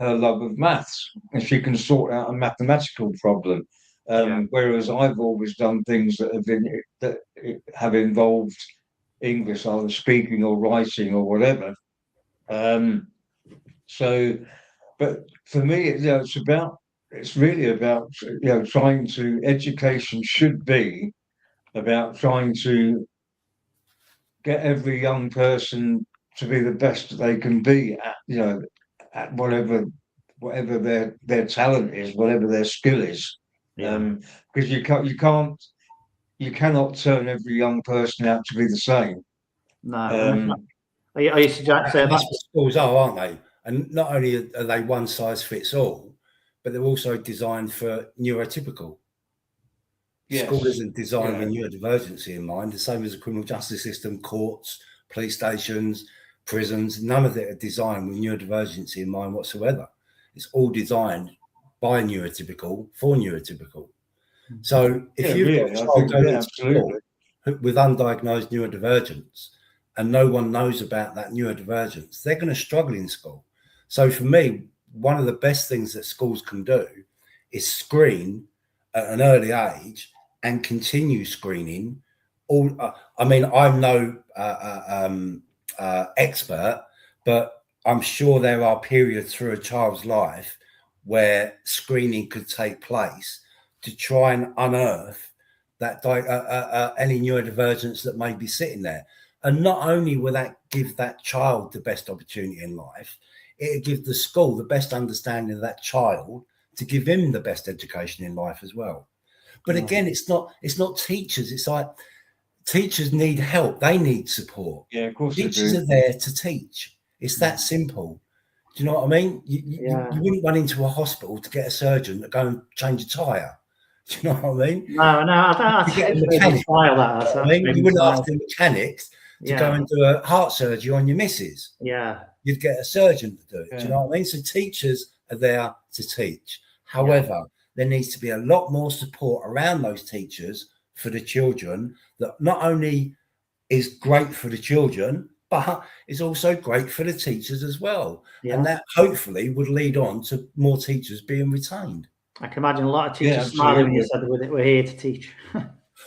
love of maths, and she can sort out a mathematical problem. Whereas I've always done things that have involved English, either speaking or writing or whatever. But for me, it's really about trying to, education should be about trying to get every young person to be the best they can be at whatever whatever their talent is, whatever their skill is. Yeah. Because you cannot turn every young person out to be the same. No. Um, Are you suggesting And that's what schools are, aren't they? And not only are they one size fits all, but they're also designed for neurotypical. Yes. School isn't designed with neurodivergency in mind. The same as the criminal justice system, courts, police stations, prisons. None of it are designed with neurodivergency in mind whatsoever. It's all designed by neurotypical for neurotypical. So if you've got a child going to school with undiagnosed neurodivergence and no one knows about that neurodivergence, they're going to struggle in school. So for me, one of the best things that schools can do is screen at an early age and continue screening. I mean, I'm no expert, but I'm sure there are periods through a child's life where screening could take place to try and unearth that any neurodivergence that may be sitting there. And not only will that give that child the best opportunity in life, it'll give the school the best understanding of that child to give him the best education in life as well. But again, it's not teachers. It's like teachers need help. They need support. Yeah, of course. Teachers are there to teach. It's that simple. Do you know what I mean? You wouldn't run into a hospital to get a surgeon to go and change a tyre. Do you know what I mean? No, I think it's a trial that. I mean, you wouldn't ask the mechanics to go and do a heart surgery on your missus. Yeah. You'd get a surgeon to do it. Do you know what I mean? So teachers are there to teach. However, there needs to be a lot more support around those teachers for the children that not only is great for the children, but is also great for the teachers as well. Yeah. And that hopefully would lead on to more teachers being retained. I can imagine a lot of teachers smiling when you said we're here to teach.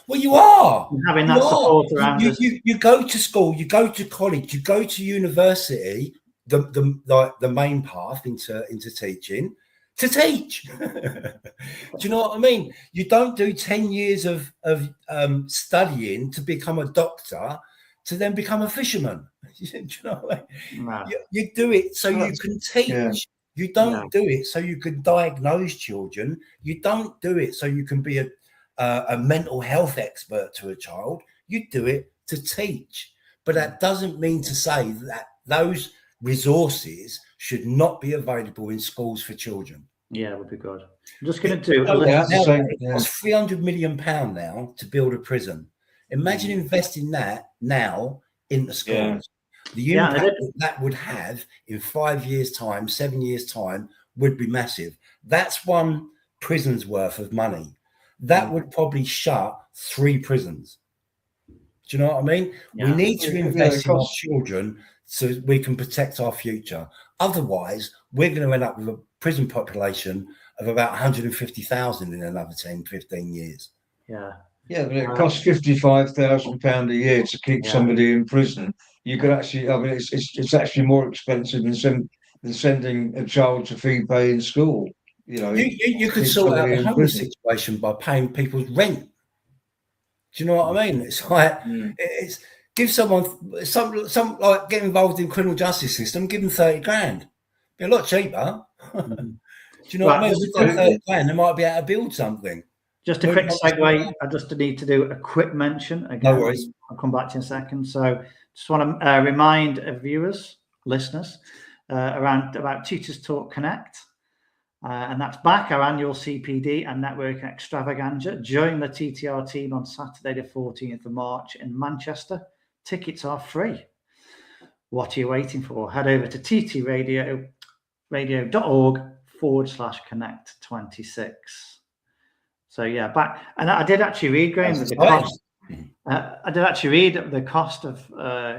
Well, you are. And having that support around us. You go to school, you go to college, you go to university, the main path into teaching, to teach. Do you know what I mean? You don't do 10 years of studying to become a doctor to then become a fisherman. Do you know what I mean? No. You do it so you can teach. Yeah. You don't do it so you can diagnose children. You don't do it so you can be a mental health expert to a child. You do it to teach. But that doesn't mean to say that those resources should not be available in schools for children. Yeah, it would be good. I'm just going to do it costs £300 million now to build a prison. Imagine investing that now into schools. Yeah. The impact that would have in 5 years' time, 7 years' time would be massive. That's one prison's worth of money. That would probably shut 3 prisons. Do you know what I mean? Yeah. We need to invest in our children so we can protect our future. Otherwise, we're going to end up with a prison population of about 150,000 in another 10, 15 years. Yeah. Yeah, but it costs £55,000 a year to keep somebody in prison. You could actually, I mean, it's actually more expensive than sending a child to fee pay in school. You know, you could sort out the homeless situation by paying people's rent. Do you know what I mean? It's like it's give someone some like get involved in criminal justice system, give them 30 grand. Be a lot cheaper. Do you know what I mean? With 30 grand, they might be able to build something. Just a quick segue. I just need to do a quick mention again. No worries. I'll come back to you in a second. So, just want to remind viewers, listeners, about Teachers Talk Connect, and that's back, our annual CPD and networking extravaganza. Join the TTR team on Saturday, the 14th of March in Manchester. Tickets are free. What are you waiting for? Head over to ttradio.org/connect26. So yeah, back, and I did actually read, Graham, the cost. I did actually read the cost of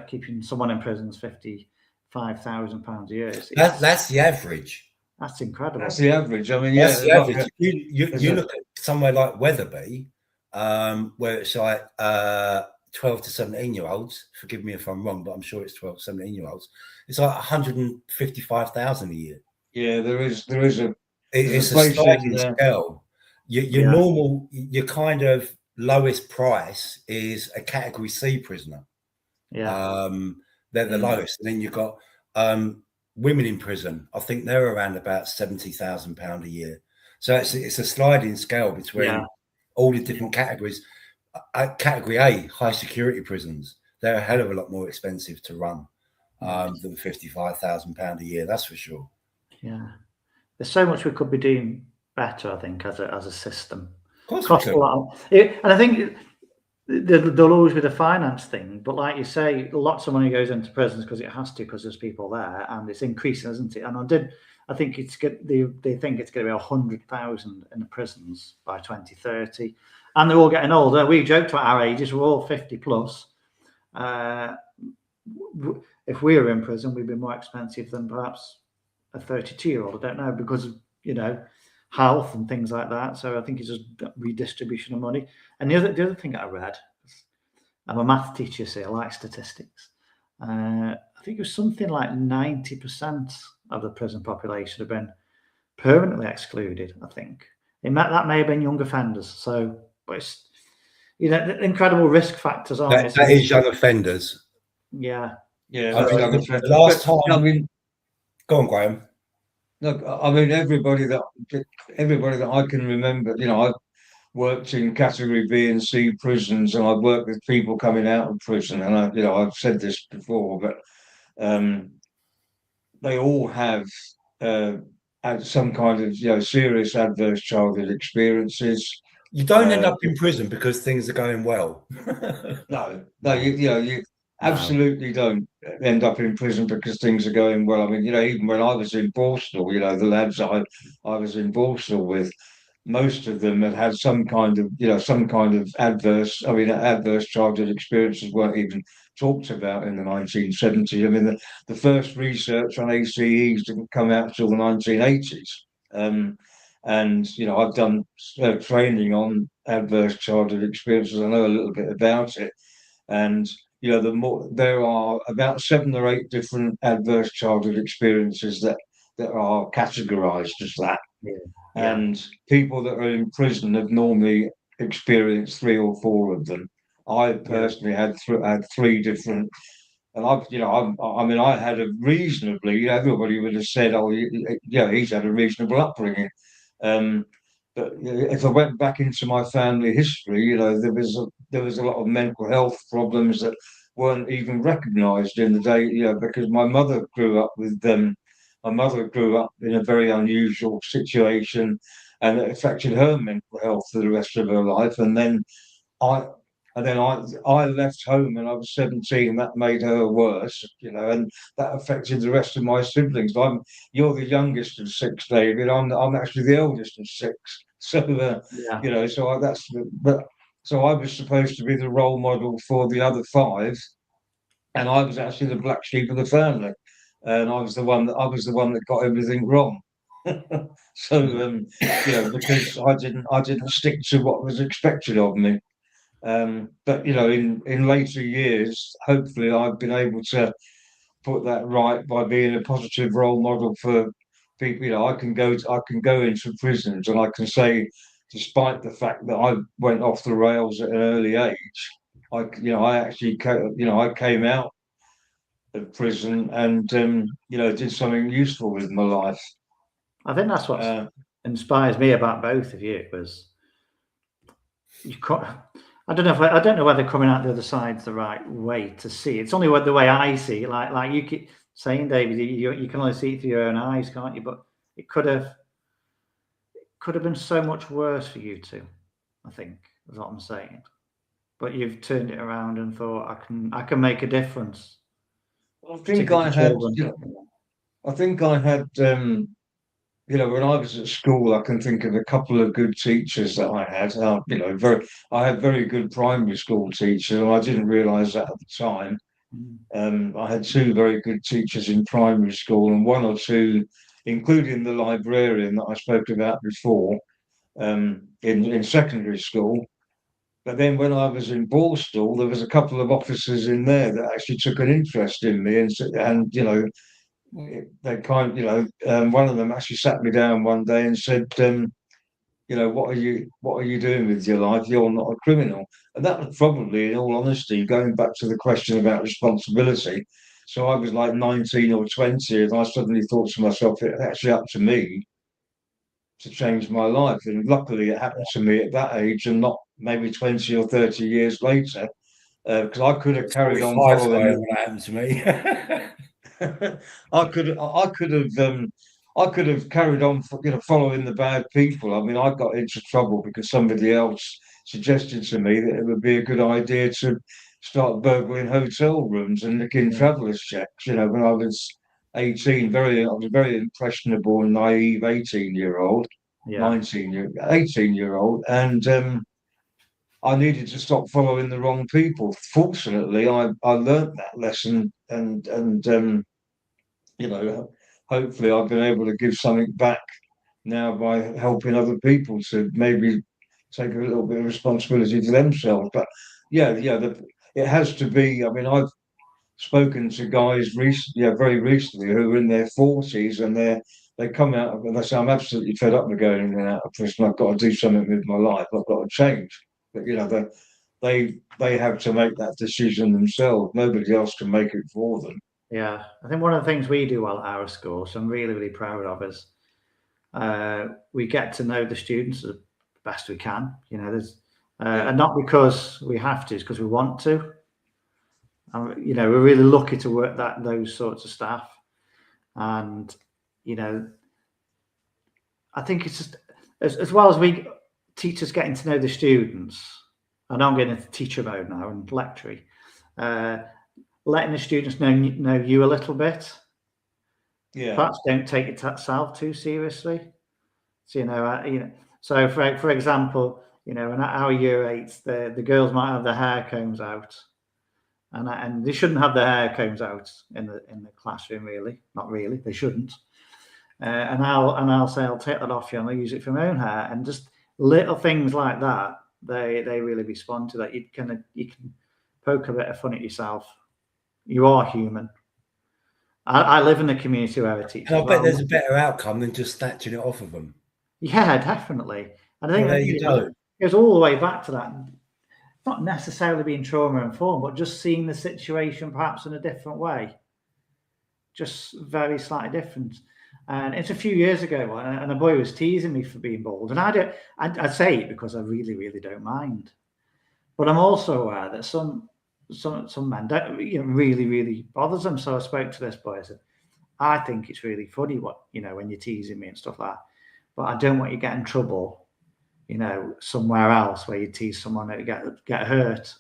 keeping someone in prison is £55,000 a year. That's the average. That's incredible. That's the average. I mean, that's the average. You look at somewhere like Wetherby, where it's like 12 to 17-year-olds. Forgive me if I'm wrong, but I'm sure it's 12 to 17-year-olds. It's like 155,000 a year. Yeah, there is a. It's a sliding scale. Your normal, your kind of lowest price is a Category C prisoner. Yeah, they're the lowest, and then you've got women in prison, I think they're around about £70,000 a year. So it's a sliding scale between all the different categories. Category A, high security prisons, they're a hell of a lot more expensive to run than £55,000 a year. That's for sure. Yeah, there's so much we could be doing better, I think, as a system. Of course, Costs a lot, and I think there'll always be the finance thing. But like you say, lots of money goes into prisons because it has to, because there's people there, and it's increasing, isn't it? And I think it's good. They think it's going to be 100,000 in the prisons by 2030, and they're all getting older. We joked about our ages; we're all 50 plus. If we were in prison, we'd be more expensive than perhaps a 32-year-old. I don't know, because of, health and things like that. So I think it's just redistribution of money. And the other thing I read, I'm a math teacher, so I like statistics. I think it was something like 90% of the prison population have been permanently excluded. I think that may have been young offenders. So, but it's incredible risk factors, aren't it? That is young offenders. Yeah. The last time. Go on, Graham. Look, I mean, everybody that I can remember, I've worked in category B and C prisons, and I've worked with people coming out of prison, and I've said this before, but they all have had some kind of serious adverse childhood experiences. You don't end up in prison because things are going well. No, you absolutely don't end up in prison because things are going well. I mean, even when I was in Borstal, the lads I was in Borstal with, most of them had some kind of adverse childhood experiences weren't even talked about in the 1970s. I mean, the first research on ACEs didn't come out until the 1980s. And I've done training on adverse childhood experiences. I know a little bit about it, and there are about 7 or 8 different adverse childhood experiences that are categorized as that. Yeah. And people that are in prison have normally experienced 3 or 4 of them. I personally had 3 different, and I had a reasonably, everybody would have said, oh, he's had a reasonable upbringing. But if I went back into my family history, there was a lot of mental health problems that weren't even recognised in the day, because my mother grew up with them. My mother grew up in a very unusual situation, and it affected her mental health for the rest of her life. And then I left home when I was 17. That made her worse, and that affected the rest of my siblings. You're the youngest of 6, David. I'm actually the eldest of 6. So so I was supposed to be the role model for the other 5, and I was actually the black sheep of the family, and I was the one that got everything wrong. So because I didn't stick to what was expected of me. But in later years, hopefully I've been able to put that right by being a positive role model for people. I can go into prisons, and I can say, despite the fact that I went off the rails at an early age, I came out of prison and did something useful with my life. I think that's what inspires me about both of you. Was I don't know whether coming out the other side's the right way to see it. It's only the way I see it. Like you keep saying, David, you can only see it through your own eyes, can't you? But it could have been so much worse for you two, I think, is what I'm saying. But you've turned it around and thought, I can make a difference. I think I had when I was at school, I can think of a couple of good teachers that I had. I had very good primary school teachers, and I didn't realise that at the time. I had 2 very good teachers in primary school, and 1 or 2, including the librarian that I spoke about before, in secondary school. But then when I was in Borstal, there was a couple of officers in there that actually took an interest in me, and they one of them actually sat me down one day and said, what are you doing with your life? You're not a criminal. And that was probably, in all honesty, going back to the question about responsibility, So I was like 19 or 20, and I suddenly thought to myself, it's actually up to me to change my life. And luckily, it happened to me at that age, and not maybe 20 or 30 years later, because I could have carried on following. When that happened to me. I could have carried on, following the bad people. I mean, I got into trouble because somebody else suggested to me that it would be a good idea to start burgling hotel rooms and nicking travellers' checks. When I was 18, I was a very impressionable and naive 18-year-old, 18-year-old, and I needed to stop following the wrong people. Fortunately, I learned that lesson, and hopefully I've been able to give something back now by helping other people to maybe take a little bit of responsibility for themselves. But it has to be. I mean, I've spoken to guys very recently who are in their 40s, and they come out and they say, I'm absolutely fed up with going in and out of prison. I've got to do something with my life. I've got to change. But they have to make that decision themselves. Nobody else can make it for them. Yeah, I think one of the things we do well at our school, so I'm really, really proud of, is we get to know the students the best we can. And not because we have to, it's because we want to. We're really lucky to work those sorts of staff, and I think it's just as well as we teachers getting to know the students. I know I'm getting into teacher mode now and lecturing. Letting the students know you a little bit. Yeah. Perhaps don't take yourself too seriously. So So for example, in our year 8s, the girls might have their hair combs out, and they shouldn't have their hair combs out in the classroom. Really, not really. They shouldn't. And I'll say, I'll take that off you, and I'll use it for my own hair, and just little things like that. They really respond to that. You can poke a bit of fun at yourself. You are human. I live in a community where I teach. And I bet there's a better outcome than just snatching it off of them. Yeah, definitely. And I think there you go. It goes all the way back to that. Not necessarily being trauma informed, but just seeing the situation perhaps in a different way. Just very slightly different. And it's a few years ago, and a boy was teasing me for being bald. And I'd say it because I really, really don't mind. But I'm also aware that some men don't, really, really bothers them. So I spoke to this boy. I said, I think it's really funny when you're teasing me and stuff like that. But I don't want you to get in trouble, somewhere else where you tease someone and get hurt,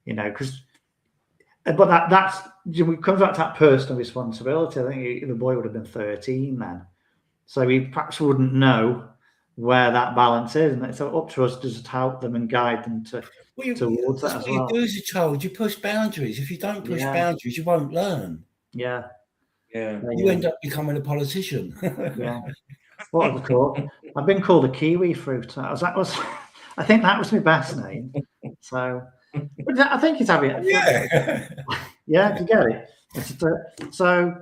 because. But that's it comes back to that personal responsibility. I think the boy would have been 13 then, so he perhaps wouldn't know where that balance is, and it's up to us to just help them and guide them towards that as well. What you do as a child, you push boundaries. If you don't push boundaries, you won't learn. Yeah. You end up becoming a politician. Yeah. What was it called? I've been called a kiwi fruit. I think that was my best name. So. But I think it's having yeah, you get it. So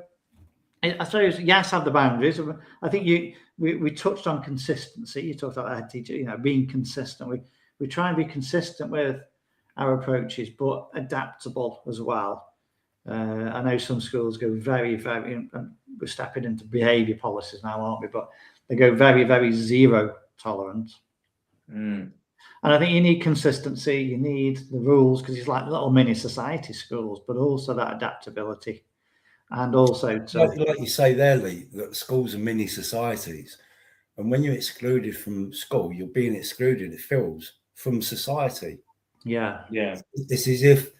I suppose have the boundaries. I think we touched on consistency. You talked about that teacher, being consistent. We try and be consistent with our approaches, but adaptable as well. I know some schools go very, very, and we're stepping into behaviour policies now, aren't we? But they go very, very zero tolerance. And I think you need consistency, you need the rules, because it's like little mini society schools, but also that adaptability. And also like you say there, Lee, that schools are mini societies. And when you're excluded from school, you're being excluded, it feels, from society. Yeah. It's as if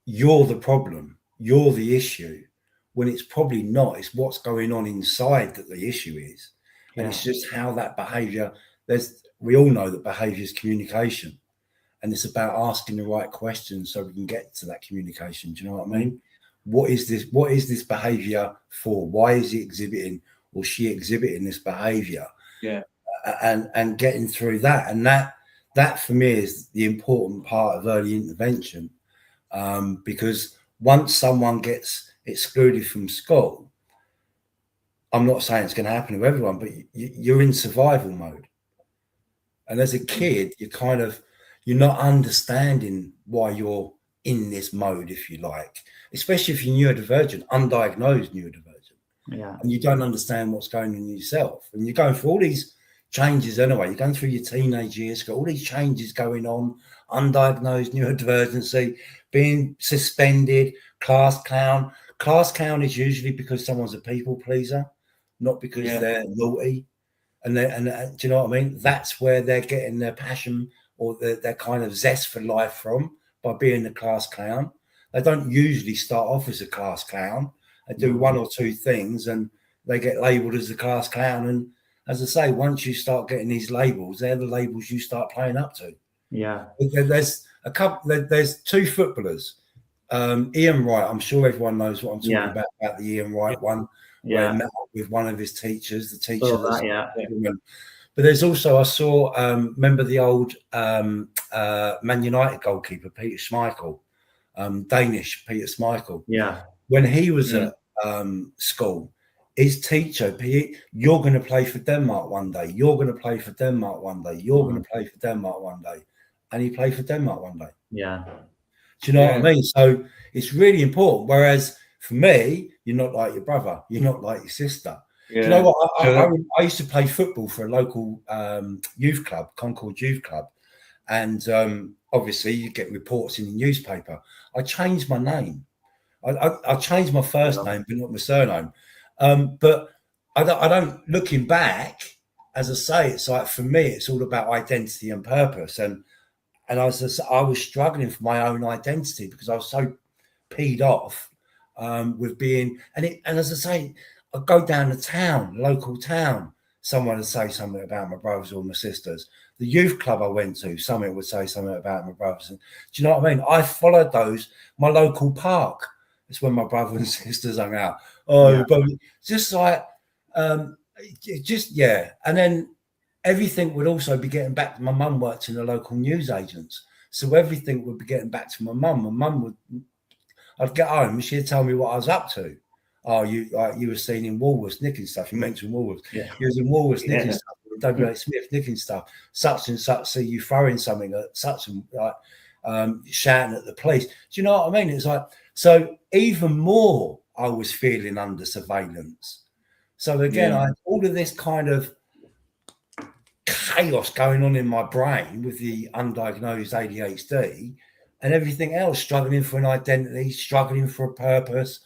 you're the problem, you're the issue, when it's probably not. It's what's going on inside that the issue is. And it's just how that behaviour, we all know that behaviour is communication, and it's about asking the right questions so we can get to that communication. Do you know what I mean? What is this behaviour for? Why is he exhibiting or she exhibiting this behaviour? Yeah. And getting through that. And that for me is the important part of early intervention, because once someone gets excluded from school, I'm not saying it's going to happen to everyone, but you're in survival mode. And as a kid, you're not understanding why you're in this mode, if you like, especially if you're neurodivergent, undiagnosed neurodivergent, and you don't understand what's going on in yourself, and you're going through all these changes anyway. You're going through your teenage years, got all these changes going on, undiagnosed neurodivergency, being suspended, class clown. Class clown is usually because someone's a people pleaser, not because they're naughty. And do you know what I mean? That's where they're getting their passion or their kind of zest for life from, by being the class clown. They don't usually start off as a class clown. They do one or two things and they get labelled as a class clown. And as I say, once you start getting these labels, they're the labels you start playing up to. Yeah. There's a couple. There's two footballers. Ian Wright. I'm sure everyone knows what I'm talking about the Ian Wright one. Where he met up with one of his teachers. The teacher. But there's also, I saw, remember the old Man United goalkeeper, Peter Schmeichel, Danish Peter Schmeichel. Yeah. When he was at school, his teacher, you're going to play for Denmark one day. You're going to play for Denmark one day. You're going to play for Denmark one day. And he played for Denmark one day. Yeah. Do you know what I mean? So it's really important. Whereas for me, you're not like your brother. You're not like your sister. Yeah. Do you know what? I used to play football for a local youth club, Concord Youth Club. And obviously you get reports in the newspaper. I changed my name. I changed my first name, but not my surname. But I don't, looking back, as I say, it's like, for me, it's all about identity and purpose. And I was struggling for my own identity because I was so peed off with being, and as I say, I'd go down the town, local town, someone would say something about my brothers or my sisters. The youth club I went to, someone would say something about my brothers. And, do you know what I mean? I followed those, my local park. It's when my brothers and sisters hung out. But just like, And then everything would also be getting back to my mum. Worked in the local news agents, so everything would be getting back to my mum. My mum I'd get home and she'd tell me what I was up to. Oh, you were seen in Woolworths nicking stuff. You mentioned Woolworths. Yeah. You was in Woolworths nicking stuff. W.H. Smith nicking stuff. Such and such. See you throwing something at such and shouting at the police. Do you know what I mean? It's like, so even more I was feeling under surveillance. So again, I had all of this kind of chaos going on in my brain with the undiagnosed ADHD and everything else, struggling for an identity, struggling for a purpose.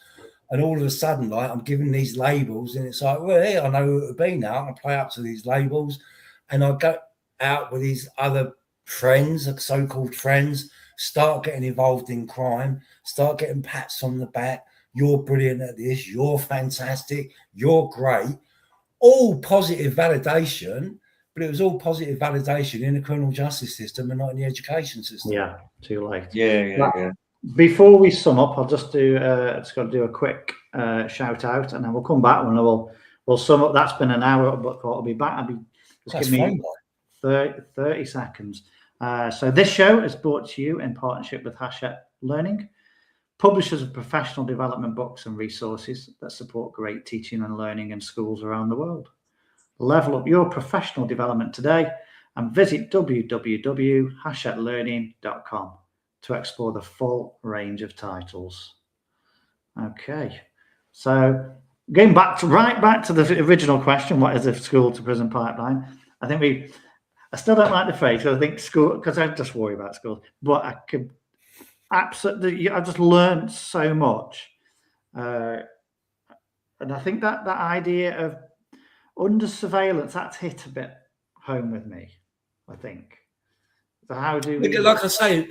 And all of a sudden, like, I'm given these labels and it's like, well, hey, I know who it would be now. I play up to these labels and I go out with these other friends, so-called friends, start getting involved in crime, start getting pats on the back. You're brilliant at this. You're fantastic. You're great. All positive validation, but it was all positive validation in the criminal justice system and not in the education system. Yeah, too late. Yeah. Before we sum up, I'll just do a quick shout out, and then we'll come back and we'll sum up. That's been an hour, but I'll be back. Just give me 30 seconds. So this show is brought to you in partnership with Hachette Learning, publishers of professional development books and resources that support great teaching and learning in schools around the world. Level up your professional development today and visit www.hachetteLearning.com to explore the full range of titles. Okay, so going back to the original question, what is a school to prison pipeline? I still don't like the phrase, because I think school, because I just worry about schools, but I could absolutely, I just learned so much. And I think that idea of under surveillance, that's hit a bit home with me, I think. So how do we, like I say,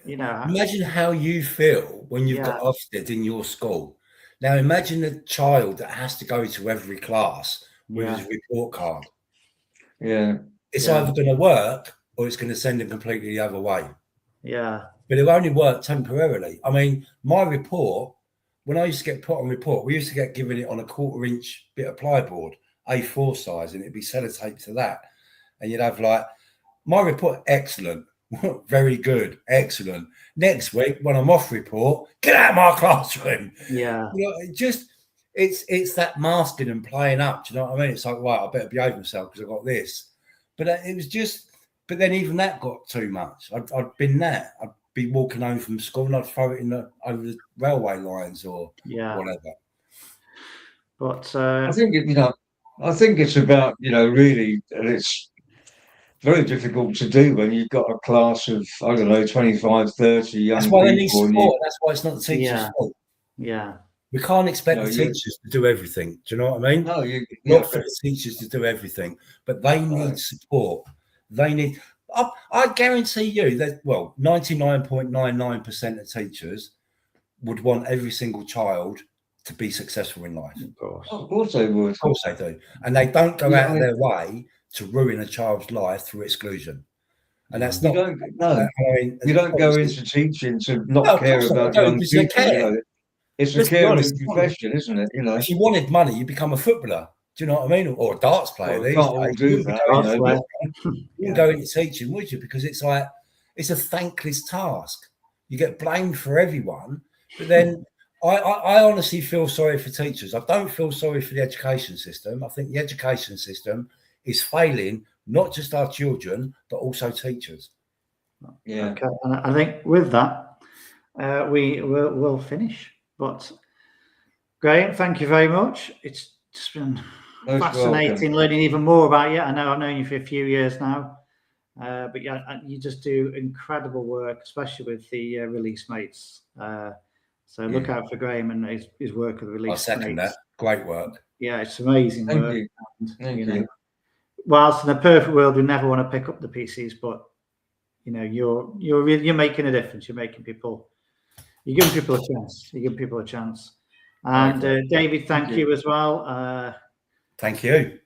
imagine how you feel when you've got Ofsted in your school. Now imagine a child that has to go to every class with his report card. Yeah. It's either going to work or it's going to send them completely the other way. Yeah. But it only worked temporarily. I mean, my report, when I used to get put on report, we used to get given it on a 1/4-inch bit of plyboard, A4 size, and it'd be sellotaped to that. And you'd have like, my report, excellent, very good, excellent. Next week, when I'm off report, get out of my classroom. Yeah. It's that masking and playing up. Do you know what I mean? It's like, right, I better behave myself because I got this. But it was just, but then even that got too much. I'd been there. be walking home from school and I'd throw it over the railway lines or whatever. But I think I think it's about, really, and it's very difficult to do when you've got a class of, I don't know, 25, 30 young people. That's why they need support. That's why it's not the teacher's fault. Yeah. We can't expect the teachers to do everything. Do you know what I mean? No, not for the teachers to do everything, but they need support. They need. I guarantee you that 99.99% of teachers would want every single child to be successful in life. Of course. Of course they would. Of course they do, and they don't go out of their way to ruin a child's life through exclusion. And that's not. You don't go into teaching to not care about young people. It's a caring profession, isn't it? If you wanted money, you become a footballer. Do you know what I mean? Or a darts player. You can't all do that. You wouldn't go into teaching, would you? Because it's like it's a thankless task. You get blamed for everyone, but then I honestly feel sorry for teachers. I don't feel sorry for the education system. I think the education system is failing not just our children, but also teachers. Yeah. Okay. And I think with that, we'll finish. But Graham, thank you very much. It's just been fascinating learning even more about you. I know I've known you for a few years now, but you just do incredible work, especially with the Release Mates. So look out for Graham and his work with the Release Mates. I second that. Great work. Yeah, it's amazing work. You. And, Thank you. Whilst in a perfect world, we never want to pick up the PCs, but you're making a difference. You're giving people a chance. And David, thank you as well. Thank you.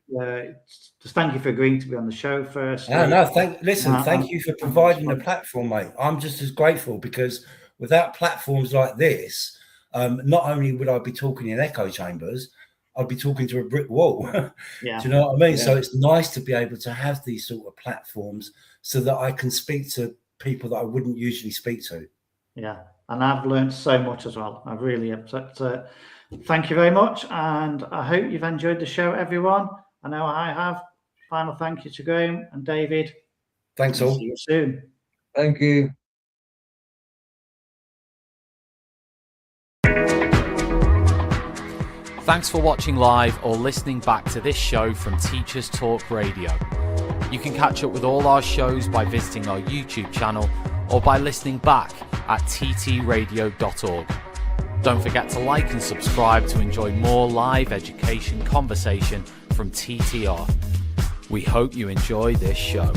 Just thank you for agreeing to be on the show first. Thank you for providing the platform, mate. I'm just as grateful because without platforms like this, not only would I be talking in echo chambers, I'd be talking to a brick wall. Do you know what I mean? Yeah. So it's nice to be able to have these sort of platforms so that I can speak to people that I wouldn't usually speak to. Yeah. And I've learned so much as well. I really have. Thank you very much. And I hope you've enjoyed the show, everyone. I know I have. Final thank you to Graham and David. Thanks all. See you soon. Thank you. Thanks for watching live or listening back to this show from Teachers Talk Radio. You can catch up with all our shows by visiting our YouTube channel or by listening back at ttradio.org. Don't forget to like and subscribe to enjoy more live education conversation from TTR. We hope you enjoy this show.